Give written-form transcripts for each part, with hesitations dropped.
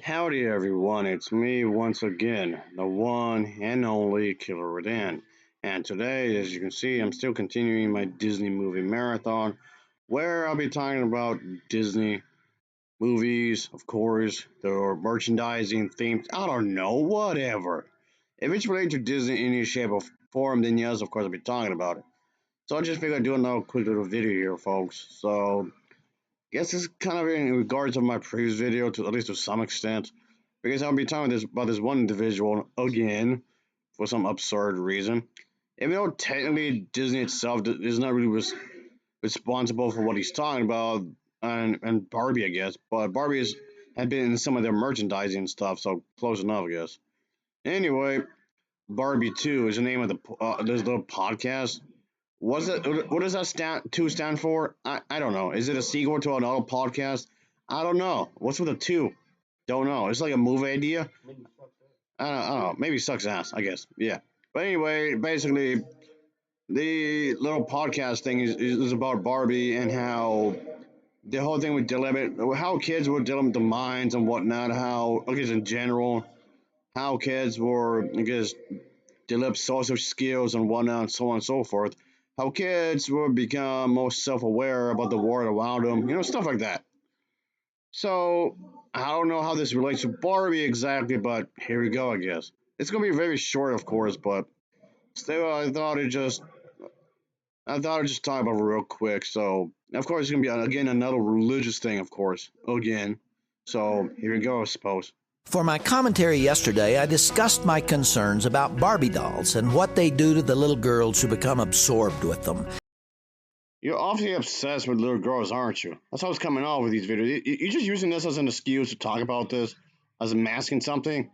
Howdy everyone, it's me once again, the one and only Killer Redan. And today, as you can see, I'm still continuing my Disney movie marathon, where I'll be talking about Disney movies, of course, their merchandising, themes, I don't know, whatever. If it's related to Disney in any shape or form, then yes, of course I'll be talking about it. So I just figured I'd do another quick little video here, folks. So guess it's kind of in regards of my previous video, to at least to some extent, because I'll be talking about this one individual again for some absurd reason. Even though technically Disney itself is not really responsible for what he's talking about, and Barbie, I guess, but had been in some of their merchandising stuff, so close enough, I guess. Anyway, Barbie 2 is the name of this little podcast. What does that stand for? I don't know. Is it a sequel to another podcast? I don't know. What's with the two? Don't know. It's like a movie idea. I don't know. Maybe sucks ass. I guess. Yeah. But anyway, basically, the little podcast thing is about Barbie and how the whole thing with dilemma, how kids were dealing with the minds and whatnot. How I guess in general, how kids were I guess develop social skills and whatnot, and so on and so forth. How kids will become more self aware about the world around them, stuff like that. So, I don't know how this relates to Barbie exactly, but here we go, I guess. It's going to be very short, of course, but still, I thought I'd just talk about it real quick. So, of course, it's going to be, again, another religious thing, of course, again. So, here we go, I suppose. For my commentary yesterday, I discussed my concerns about Barbie dolls and what they do to the little girls who become absorbed with them. You're awfully obsessed with little girls, aren't you? That's how it's coming off with these videos. You're just using this as an excuse to talk about this, as masking something.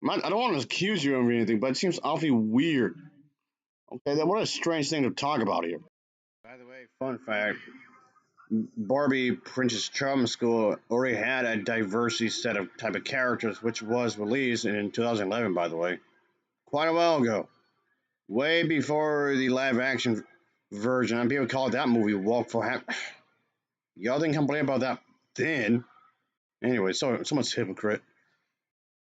I don't want to accuse you of anything, but it seems awfully weird. Okay, then what a strange thing to talk about here. By the way, fun fact: Barbie Princess Charming School already had a diversity set of type of characters, which was released in 2011. By the way, quite a while ago, way before the live action version. And people call that movie Walk for Happiness. Y'all didn't complain about that then. Anyway, so someone's a hypocrite.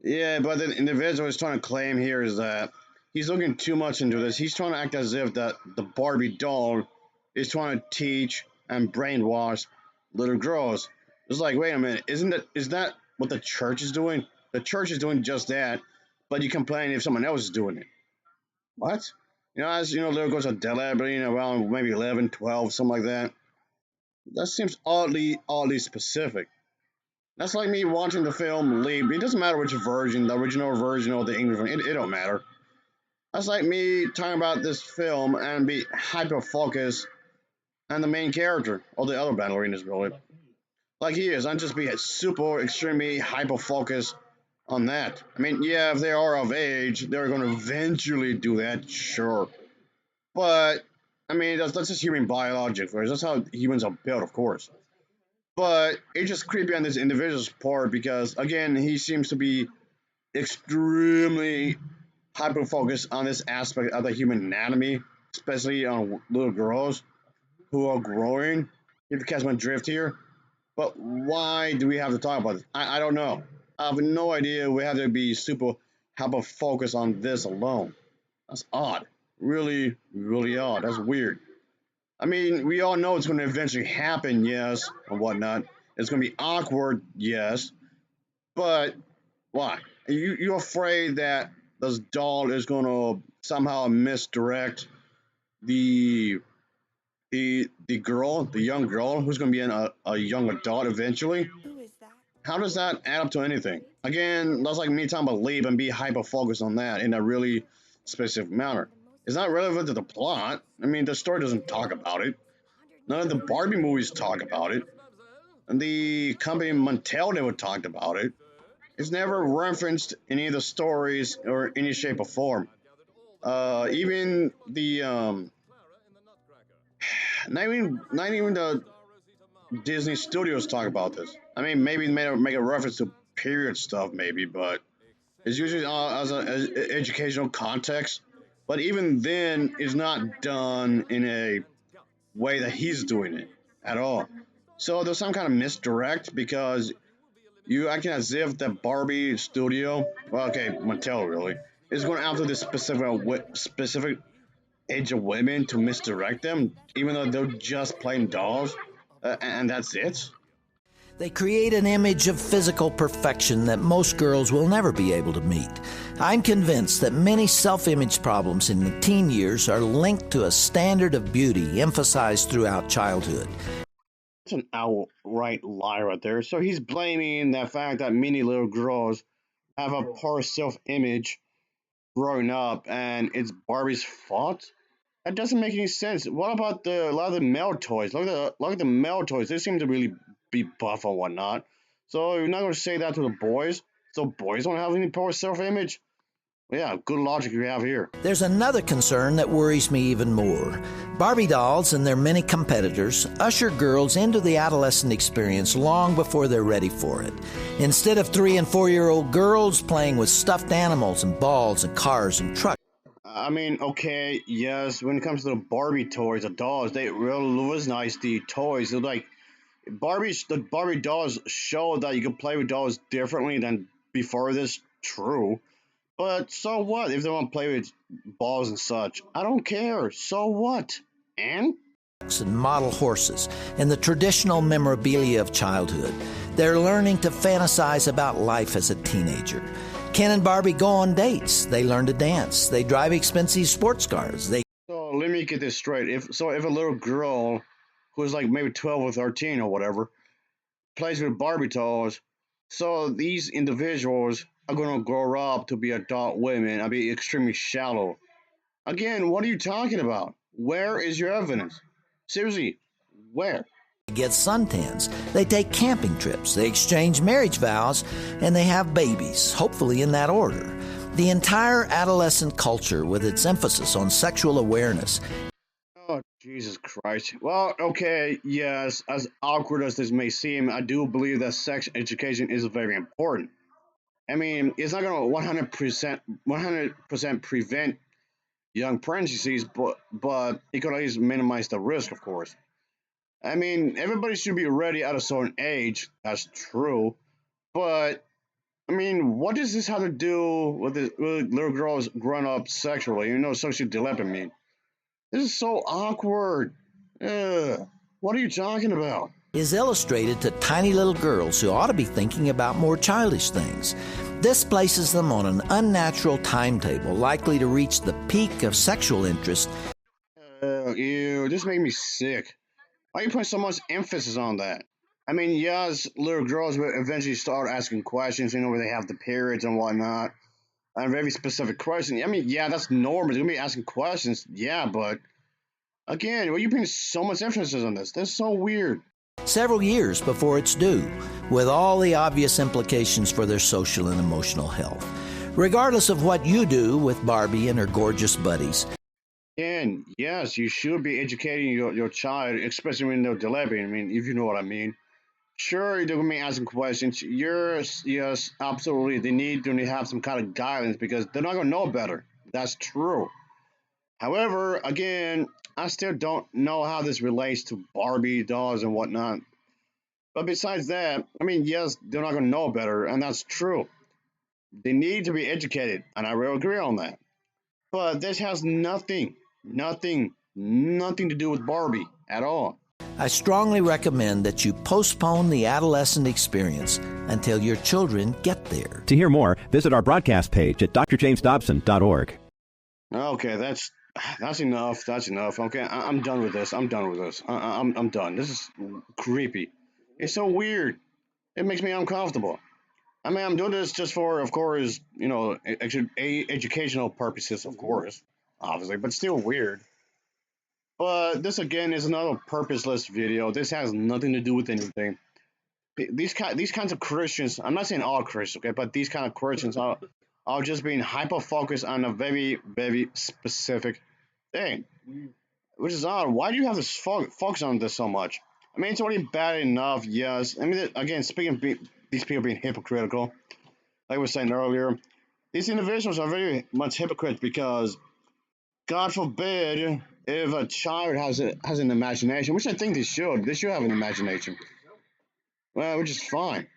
Yeah, but the individual is trying to claim here is that he's looking too much into this. He's trying to act as if that the Barbie doll is trying to teach and brainwash little girls. It's like, wait a minute, is that what the church is doing? The church is doing just that, but you complain if someone else is doing it. What? As little girls are dead, around maybe 11, 12, something like that. That seems oddly specific. That's like me watching the film Leap. It doesn't matter which version, the original version or the English version. It don't matter. That's like me talking about this film and be hyper focused on the main character or the other ballerinas, really. Like he is. I'm just be super extremely hyper focused on that. I mean, yeah, if they are of age, they're going to eventually do that, sure. But I mean, that's just human biology. That's how humans are built, of course. But it's just creepy on this individual's part because, again, he seems to be extremely hyper focused on this aspect of the human anatomy, especially on little girls who are growing. If you catch my drift here. But why do we have to talk about this? I don't know. I have no idea. We have to be super hyper focused on this alone. That's odd. Really, really odd. That's weird. I mean, we all know it's going to eventually happen, yes, and whatnot. It's going to be awkward, yes, but why? You afraid that this doll is going to somehow misdirect the the young girl who's going to be a young adult eventually? How does that add up to anything? Again, that's like me talking about Leap and be hyper focused on that in a really specific manner. It's not relevant to the plot. I mean, the story doesn't talk about it. None of the Barbie movies talk about it. And the company Mattel never talked about it. It's never referenced in any of the stories or any shape or form. Even the not even the Disney Studios talk about this. I mean, maybe make a reference to period stuff, maybe, but it's usually as an educational context. But even then, it's not done in a way that he's doing it at all. So there's some kind of misdirect because You acting as if the Barbie studio, well, okay, Mattel really, is going after this specific age of women to misdirect them, even though they're just plain dolls, and that's it. They create an image of physical perfection that most girls will never be able to meet. I'm convinced that many self image problems in the teen years are linked to a standard of beauty emphasized throughout childhood. It's an outright lie right there. So he's blaming the fact that many little girls have a poor self-image growing up, and it's Barbie's fault. That doesn't make any sense. What about a lot of the male toys? Look at the male toys. They seem to really be buff and whatnot. So you're not going to say that to the boys. So boys don't have any poor self-image. Well, yeah, good logic you have here. There's another concern that worries me even more. Barbie dolls and their many competitors usher girls into the adolescent experience long before they're ready for it. Instead of 3 and 4-year-old girls playing with stuffed animals and balls and cars and trucks, I mean, okay, yes. When it comes to the Barbie toys, the dolls, they really was nice. The toys, they're like the Barbie dolls show that you can play with dolls differently than before this. True, but so what if they want to play with balls and such? I don't care. So what? And and model horses and the traditional memorabilia of childhood. They're learning to fantasize about life as a teenager. Ken and Barbie go on dates. They learn to dance. They drive expensive sports cars. They so let me get this straight. If a little girl who's like maybe 12 or 13 or whatever plays with Barbie dolls, so these individuals are gonna grow up to be adult women and be extremely shallow. Again, what are you talking about? Where is your evidence? Seriously, where? get suntans. They take camping trips. They exchange marriage vows. And they have babies, hopefully in that order. The entire adolescent culture, with its emphasis on sexual awareness. Oh, Jesus Christ. Well, okay, yes, as awkward as this may seem, I do believe that sex education is very important. I mean, it's not going to 100% prevent young pregnancies, but it could at least minimize the risk, of course. I mean, everybody should be ready at a certain age. That's true. But I mean, what does this have to do with little girls growing up sexually? Sexually development. This is so awkward. Ugh. What are you talking about? Is illustrated to tiny little girls who ought to be thinking about more childish things. This places them on an unnatural timetable, likely to reach the peak of sexual interest. Ew, this makes me sick. Why are you putting so much emphasis on that? I mean, yes, little girls will eventually start asking questions, where they have the periods and whatnot, and very specific questions. I mean, yeah, that's normal. They're gonna be asking questions, yeah, but again, why are you putting so much emphasis on this? That's so weird. Several years before it's due, with all the obvious implications for their social and emotional health. Regardless of what you do with Barbie and her gorgeous buddies, And yes, you should be educating your child, especially when they're developing. I mean, if you know what I mean. Sure, they're gonna be asking questions. Yes, absolutely. They need to have some kind of guidance because they're not gonna know better. That's true. However, again, I still don't know how this relates to Barbie dolls and whatnot. But besides that, I mean, yes, they're not gonna know better, and that's true. They need to be educated, and I will agree on that. But this has nothing to do with Barbie at all. I strongly recommend that you postpone the adolescent experience until your children get there. To hear more, visit our broadcast page at drjamesdobson.org. Okay, that's enough. That's enough. Okay, I'm done with this. I'm done with this. I'm done. This is creepy. It's so weird. It makes me uncomfortable. I mean, I'm doing this just for, of course, educational purposes, of course, obviously, but still weird. But this again is another purposeless video. This has nothing to do with anything. These kinds of Christians. I'm not saying all Christians, okay, but these kind of Christians are just being hyper focused on a very specific thing, which is odd. Why do you have to focus on this so much? I mean, it's already bad enough. Yes. I mean, again, speaking of these people being hypocritical, like I was saying earlier, these individuals are very much hypocrites because God forbid if a child has an imagination, which I think they should. They should have an imagination. Well, which is fine.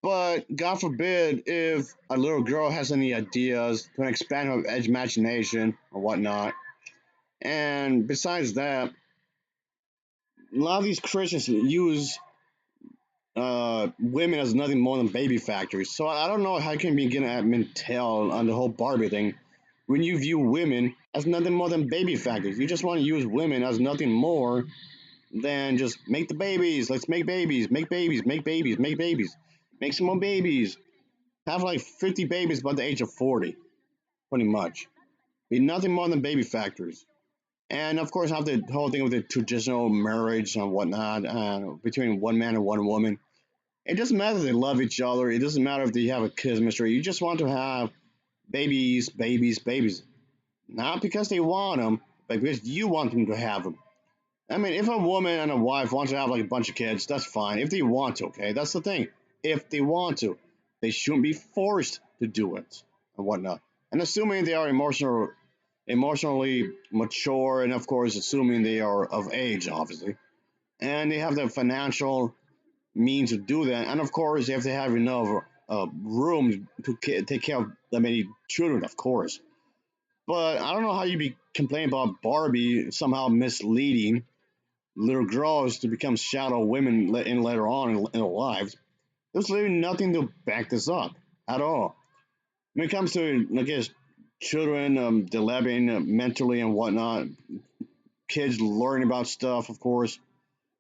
But God forbid if a little girl has any ideas to expand her imagination or whatnot. And besides that, a lot of these Christians use women as nothing more than baby factories. So I don't know how you can begin at Mintel on the whole Barbie thing when you view women as nothing more than baby factories. You just want to use women as nothing more than just make the babies. Let's make babies, make babies, make babies, make babies, make some more babies. Have like 50 babies by the age of 40, pretty much. Be nothing more than baby factories. And of course, have the whole thing with the traditional marriage and whatnot between one man and one woman. It doesn't matter if they love each other. It doesn't matter if they have a chemistry. You just want to have babies, babies, babies. Not because they want them, but because you want them to have them. I mean, if a woman and a wife want to have like a bunch of kids, that's fine. If they want to, okay? That's the thing. If they want to, they shouldn't be forced to do it and whatnot. And assuming they are emotionally mature, and of course, assuming they are of age, obviously, and they have the financial means to do that. And of course, if they have enough room to take care of that many children, of course. But I don't know how you be complaining about Barbie somehow misleading little girls to become shadow women in later on in their lives. There's literally nothing to back this up at all. When it comes to, I guess, children developing mentally and whatnot, kids learning about stuff, of course.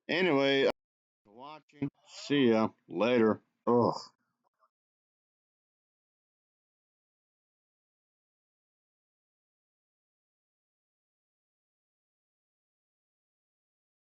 Anyway, watching. See ya later. Ugh.